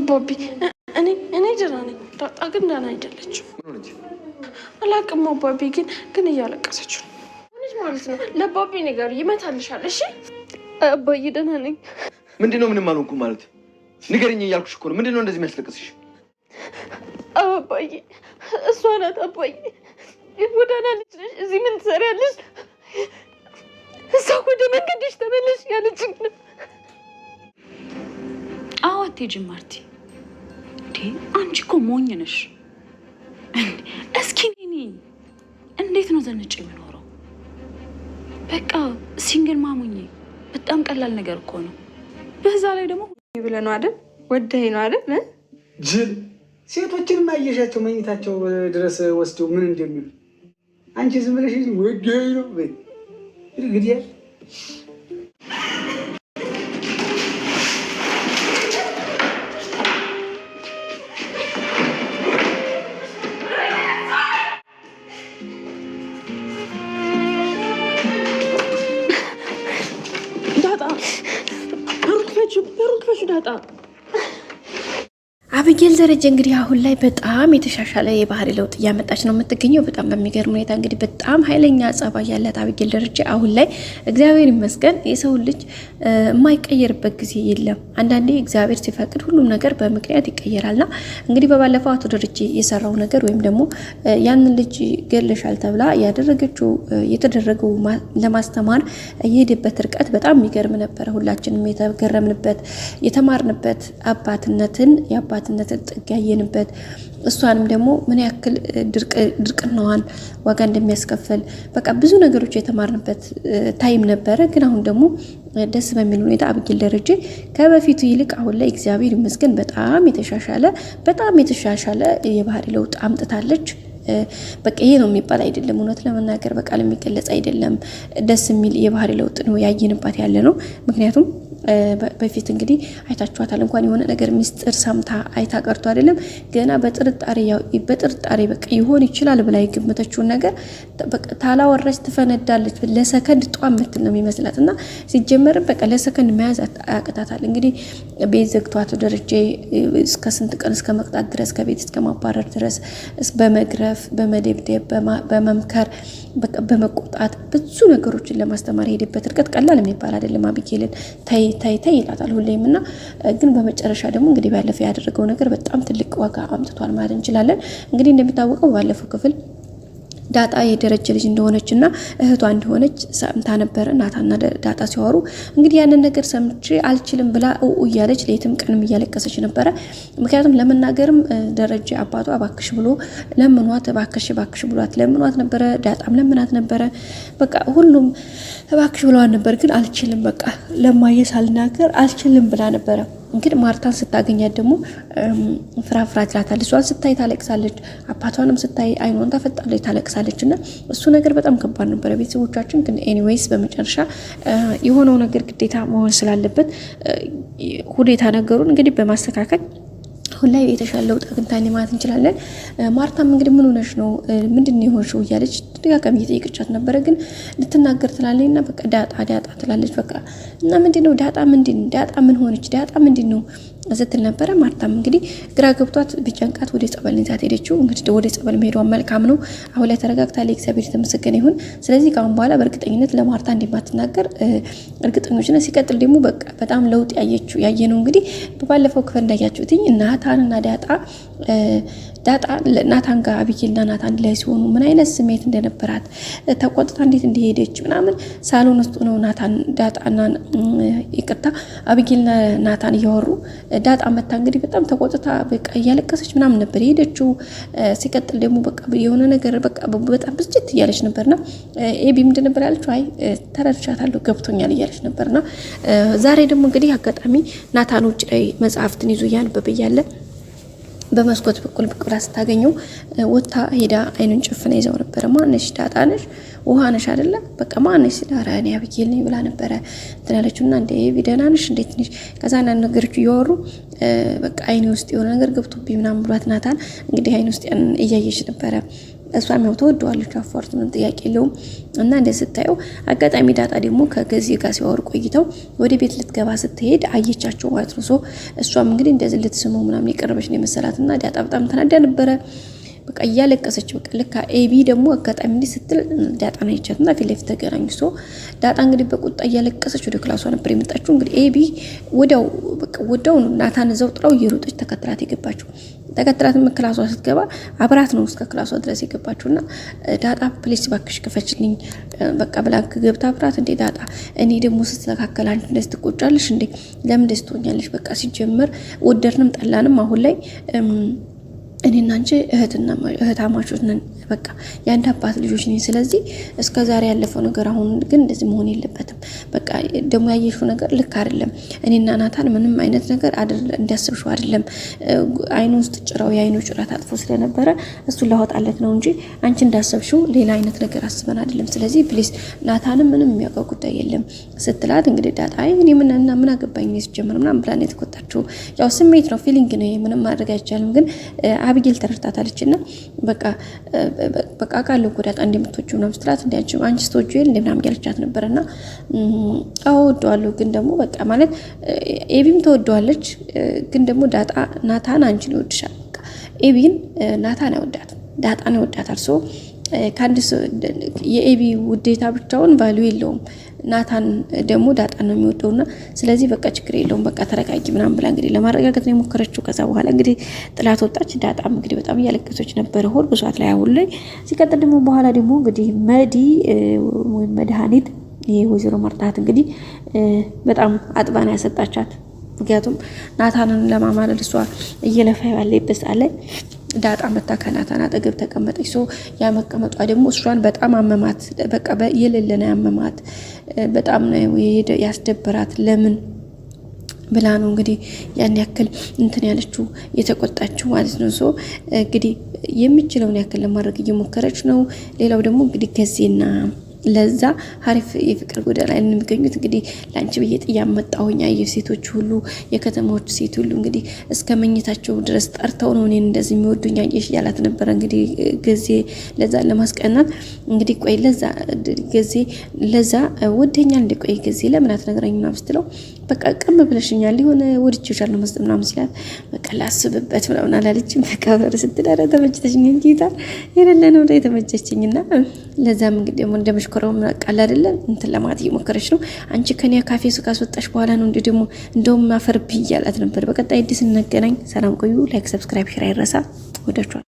ባቢ እኔ ደህና ነኝ። ዳጣ ግን ደህና አይደለችም። አላቅም ባቢ ግን እያለቀሰች ነው ማለት ነው። ለባቢ ነገር ይመታልሻል። እሺ አባዬ ደህና ነኝ። ምንድነው ምንም አልሆንኩም ማለት ንገረኝ እያልኩሽ እኮ ነው። ምንድነው እንደዚህ የሚያስለቅስሽ? አባዬ እሷ ናት። አባዬ የጎዳና ልጅ ነሽ፣ እዚህ ምን ትሰሪያለሽ? እሷ ወደ መንገድሽ ተመለሽ ያለችኝ ነው። አዎ አትሄጂም ማርቲ። አንቺ እኮ ሞኝ ነሽ። እስኪ እንዴት ነው ዘንጭ የምኖረው? በቃ ሲንግል ማሙኝ በጣም ቀላል ነገር እኮ ነው። በዛ ላይ ደግሞ ብለህ ነው አይደል? ወደኸኝ ነው አይደል? ጅል ሴቶችን ማየሻቸው መኝታቸው ድረስ ወስደው ምን እንደሚሉ አንቺ ዝም ብለሽ ወደኸኝ ነው በይ እንግዲህ ዳጣ አብጌል ደረጀ እንግዲህ አሁን ላይ በጣም የተሻሻለ የባህሪ ለውጥ እያመጣች ነው የምትገኘው። በጣም በሚገርም ሁኔታ እንግዲህ በጣም ኃይለኛ ጸባይ ያላት አብጌል ደረጀ አሁን ላይ እግዚአብሔር ይመስገን የሰው ልጅ የማይቀየርበት ጊዜ የለም። አንዳንዴ እግዚአብሔር ሲፈቅድ ሁሉም ነገር በምክንያት ይቀየራልና እንግዲህ በባለፈው አቶ ደረጀ የሰራው ነገር ወይም ደግሞ ያንን ልጅ ገለሻል ተብላ ያደረገችው የተደረገው ለማስተማር የሄደበት ርቀት በጣም የሚገርም ነበር። ሁላችንም የተገረምንበት የተማርንበት አባትነትን የአባትነትን ጥግ ያየንበት እሷንም ደግሞ ምን ያክል ድርቅናዋን ዋጋ እንደሚያስከፍል በቃ ብዙ ነገሮች የተማርንበት ታይም ነበረ። ግን አሁን ደግሞ ደስ በሚል ሁኔታ አብጌል ደረጀ ከበፊቱ ይልቅ አሁን ላይ እግዚአብሔር ይመስገን በጣም የተሻሻለ የባህሪ ለውጥ አምጥታለች። በቃ ይሄ ነው የሚባል አይደለም። እውነት ለመናገር በቃል የሚገለጽ አይደለም። ደስ የሚል የባህሪ ለውጥ ነው ያየንባት ያለ ነው። ምክንያቱም በፊት እንግዲህ አይታችኋታል። እንኳን የሆነ ነገር ሚስጥር ሰምታ አይታ ቀርቶ አይደለም ገና በጥርጣሬ በቃ ይሆን ይችላል ብላ የገመተችውን ነገር በቃ ታላወራች ትፈነዳለች። ለሰከንድ ጧም ምትል ነው የሚመስላትና ሲጀመር በቃ ለሰከንድ መያዝ አቅታታል። እንግዲህ ቤት ዘግቷት ደረጀ እስከ ስንት ቀን እስከ መቅጣት ድረስ ከቤት እስከ ማባረር ድረስ በመግረፍ በመደብደብ በመምከር በቃ በመቆጣት ብዙ ነገሮችን ለማስተማር ሄደበት ርቀት ቀላል የሚባል አይደለም። አብጌልን ታይ ይላታል ሁሌም እና ግን በመጨረሻ ደግሞ እንግዲህ ባለፈው ያደረገው ነገር በጣም ትልቅ ዋጋ አምጥቷል ማለት እንችላለን። እንግዲህ እንደሚታወቀው ባለፈው ክፍል ዳጣ የደረጀ ልጅ እንደሆነችና እህቷ እንደሆነች ሰምታ ነበር። እናታና ዳጣ ሲያወሩ እንግዲህ ያንን ነገር ሰምቼ አልችልም ብላ እያለች ሌትም ቀንም እያለቀሰች ነበረ። ምክንያቱም ለመናገርም ደረጀ አባቷ እባክሽ ብሎ ለምኗት እባክሽ ብሏት ለምኗት ነበረ። ዳጣም ለምናት ነበረ። በቃ ሁሉም እባክሽ ብለዋት ነበር። ግን አልችልም በቃ ለማየ ሳልናገር አልችልም ብላ ነበረ። እንግዲህ ማርታን ስታገኛት ደግሞ ፍራፍራ ትላታለች። እሷን ስታይ ታለቅሳለች። አባቷንም ስታይ አይኗን ታፈጣለች፣ ታለቅሳለች። እና እሱ ነገር በጣም ከባድ ነበረ ቤተሰቦቻችን። ግን ኤኒዌይስ በመጨረሻ የሆነው ነገር ግዴታ መሆን ስላለበት ሁኔታ ነገሩን እንግዲህ በማስተካከል አሁን ላይ የተሻለ ለውጥ አግኝታለች ማለት እንችላለን። ማርታም እንግዲህ ምን ሆነሽ ነው ምንድነው የሆንሽው እያለች ደጋጋሚ እየጠየቀቻት ነበረ። ግን ልትናገር ትላለችና በቃ ዳጣ ትላለች። በቃ እና ምንድነው ዳጣ ምን ሆነች ዳጣ ምንድነው ስትል ነበረ። ማርታም እንግዲህ ግራ ገብቷት ቢጨንቃት ወደ ጸበል ይዛት ሄደችው። እንግዲህ ወደ ጸበል መሄዷን መልካም ነው። አሁን ላይ ተረጋግታለች። እግዚአብሔር የተመሰገነ ይሁን። ስለዚህ ካሁን በኋላ በእርግጠኝነት ለማርታ እንደማትናገር እርግጠኞች ነን። ሲቀጥል ደግሞ በቃ በጣም ለውጥ ያየነው እንግዲህ በባለፈው ክፍል እንዳያችሁት ናታንና ዳጣ ናታን ጋር አብጌልና ናታን ላይ ሲሆኑ ምን አይነት ስሜት እንደነበራት ተቆጥታ እንዴት እንደሄደች ምናምን ሳሎን ውስጥ ነው ዳጣና ይቅርታ አብጌልና ናታን እያወሩ ዳጣ መታ እንግዲህ በጣም ተቆጥታ በቃ እያለቀሰች ምናምን ነበር የሄደችው። ሲቀጥል ደግሞ በቃ የሆነ ነገር በቃ በጣም ብስጭት እያለች ነበርና ኤቢ ምንድን ነበር ያለችው? አይ ተረድቻታለሁ ገብቶኛል እያለች ነበርና ዛሬ ደግሞ እንግዲህ አጋጣሚ ናታን ውጭ ላይ መጽሐፍትን ይዞ እያነበበ እያለ በመስኮት በኩል ብቅብላ ስታገኘው ወታ ሄዳ አይኑን ጨፍና ይዘው ነበር። ማነሽ? ዳጣ ነሽ? ውሃ ነሽ አይደለ? በቃ ማነሽ? ሲዳራ እኔ አብጌል ነኝ ብላ ነበረ ትላለችና እንደ ቢደና ነሽ እንዴት ነሽ? ከዛና ነገሮች እያወሩ በቃ አይኔ ውስጥ የሆነ ነገር ገብቶብኝ ምናምን ብሏት ናታን እንግዲህ አይኔ ውስጥ እያየች ነበረ እሷም ያው ተወደዋለች አፋርት ምን ጥያቄ የለውም። እና እንደ ስታየው አጋጣሚ ዳጣ ደግሞ ከገዜ ጋር ሲያወሩ ቆይተው ወደ ቤት ልትገባ ስትሄድ አየቻቸው ማለት ነው። እሷም እንግዲህ እንደዚህ ልትስመው ምናምን የቀረበች ነው የመሰላትና ዳጣ በጣም ተናዳ ነበረ። በቃ እያለቀሰች በቃ ልካ ኤቢ ደግሞ አጋጣሚ እንዲህ ስትል ዳጣን አይቻትና ፊት ለፊት ተገናኙ። ዳጣ እንግዲህ በቁጣ እያለቀሰች ወደ ክላሷ ነበር የመጣችው። እንግዲህ ኤቢ ወዲያው ናታን እዛው ጥራው እየሮጠች ተከትላት የገባችው። ተከትላትም ክላሷ ስትገባ አብራት ነው እስከ ክላሷ ድረስ የገባችውና ዳጣ ፕሊስ ባክሽ ክፈችልኝ በቃ ብላክ ገብታ አብራት እንዴ ዳጣ እኔ ደግሞ ስትተካከል አንቺ እንደዚህ ትቆጫለሽ እንዴ? ለምን እንደዚህ ትሆኛለሽ? በቃ ሲጀመር ወደድንም ጠላንም አሁን ላይ እኔና አንቺ እህታማቾች ነን። በቃ የአንድ አባት ልጆች ነን። ስለዚህ እስከ ዛሬ ያለፈው ነገር አሁን ግን እንደዚህ መሆን የለበትም። በቃ ደግሞ ያየሽው ነገር ልክ አይደለም። እኔና ናታን ምንም አይነት ነገር እንዲያስብሽው አይደለም። አይኑ ውስጥ ጭራው የአይኑ ጭራ ታጥፎ ስለነበረ እሱን ላወጣለት ነው እንጂ አንቺ እንዳሰብሽው ሌላ አይነት ነገር አስበን አይደለም። ስለዚህ ፕሊስ ናታንም ምንም የሚያውቀው ጉዳይ የለም ስትላት እንግዲህ ዳጣ እኔ ምን አገባኝ ሲጀምር ምናምን ብላ ነው የተቆጣችው። ያው ስሜት ነው ፊሊንግ ነው ምንም ማድረግ አይቻልም። ግን አብጌል ተረድታታለች እና በቃ ቃል እኮ ዳጣ እንደምትወጂው ነው ስትላት እንደ አንቺ ስትወጂው እንደ ምናምን ያለቻት ነበርና እወደዋለሁ ግን ደግሞ በቃ ማለት ኤቢም ተወደዋለች ግን ደግሞ ዳጣ ናታን አንቺን ይወድሻል። በቃ ኤቢን ናታን አይወዳትም ዳጣን ይወዳታል። ከአንድ የኤቢ ውዴታ ብቻውን ቫልዩ የለውም። ናታን ደግሞ ዳጣን ነው የሚወደውና ስለዚህ በቃ ችግር የለውም በቃ ተረጋጊ ምናምን ብላ እንግዲህ ለማረጋገጥ ነው የሞከረችው። ከዛ በኋላ እንግዲህ ጥላት ወጣች። ዳጣም እንግዲህ በጣም እያለቀሰች ነበር ሆድ ብሷት ላይ አሁን ላይ ሲቀጥል ደግሞ በኋላ ደግሞ እንግዲህ መዲ ወይም መድኃኒት ይሄ ወይዘሮ መርጣት እንግዲህ በጣም አጥባና ያሰጣቻት። ምክንያቱም ናታንን ለማማለል እሷ እየለፋ ያለበት አለ ዳጣ መታ ከናታን አጠገብ ተቀመጠች። ያ መቀመጧ ደግሞ እሷን በጣም አመማት። በቃ የሌለና ያመማት በጣም ነው ያስደበራት። ለምን ብላ ነው እንግዲህ ያን ያክል እንትን ያለችው የተቆጣችው ማለት ነው። እንግዲህ የሚችለውን ያክል ለማድረግ እየሞከረች ነው። ሌላው ደግሞ እንግዲህ ገዜና ለዛ አሪፍ የፍቅር ጎዳና ላይ የሚገኙት እንግዲህ ላንቺ ብዬ ጥያ መጣሁኝ። አየሁ ሴቶች ሁሉ የከተማዎች ሴት ሁሉ እንግዲህ እስከ መኝታቸው ድረስ ጠርተው ነው እኔን እንደዚህ የሚወዱኝ አየሽ ያላት ነበር። እንግዲህ ገዜ ለዛ ለማስቀናት እንግዲህ ቆይ ለዛ ገዜ ለዛ ወደኛል እንደ ቆይ ገዜ ለምን አትነግረኝም ምናምን ስትለው በቃ ቅም ብለሽኛል የሆነ ወድጄሻለሁ መስጠት ምናምን ሲላት በቃ ላስብበት ምናምን አላለችም። በቃ በር ስትዳረ ተመችተሽኝ እንጂታ የሌለ ነው ላይ ተመቸችኝና ለዛም እንግዲህ ደግሞ እንደምሽኮረው ቃል አይደለም እንትን ለማለት እየሞከረች ነው። አንቺ ከኔ ካፌ ካስወጣሽ በኋላ ነው እንዴ ደግሞ እንደውም አፈርብኝ እያላት ነበር። በቀጣይ አዲስ እንገናኝ። ሰላም ቆዩ። ላይክ፣ ሰብስክራይብ፣ ሼር አይረሳ። ወዳችኋል።